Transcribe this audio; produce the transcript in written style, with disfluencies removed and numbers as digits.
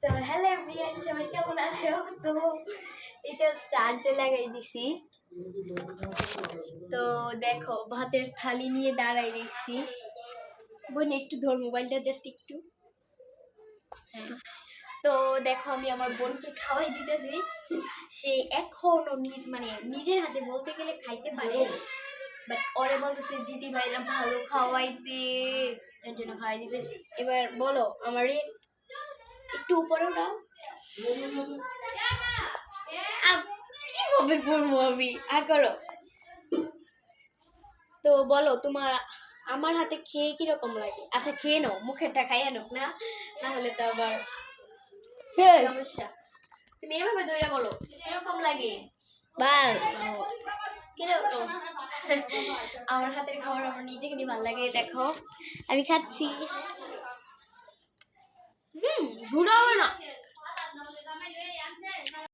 তো hello everyone, সবাই কেমন আছো? তো এটা চার্জে লাগাই দিছি। তো দেখো ভাতের থালি নিয়ে দাঁড়াই রইছি। বোন একটু ধর মোবাইলটা, জাস্ট একটু। হ্যাঁ, তো দেখো আমি আমার বোনকে খাওয়াই দিতেছি। সে এখনো নিজের হাতে বলতে গেলে খাইতে পারে, বাট ওরে বলতেছে দিদি ভাইরা ভালো খাওয়াইতে, এর জন্য খাওয়াই দিতেছি। এবার বলো আমারে একটু উপরে উঠাও। কিভাবে করবো আমি? করো। তো বলো তোমার আমার হাতে খেয়ে কিরকম লাগে? আচ্ছা খেয়ে নাও, মুখেরটা খাইয়ে নাও, না না হলে তো আবার সমস্যা। তুমি এভাবে ধরে বলো কিরকম লাগে। কিরকম? আমার হাতের খাবার আমার নিজেকে নিয়ে ভালো লাগে। দেখো আমি খাচ্ছি। ঘুরাবো না।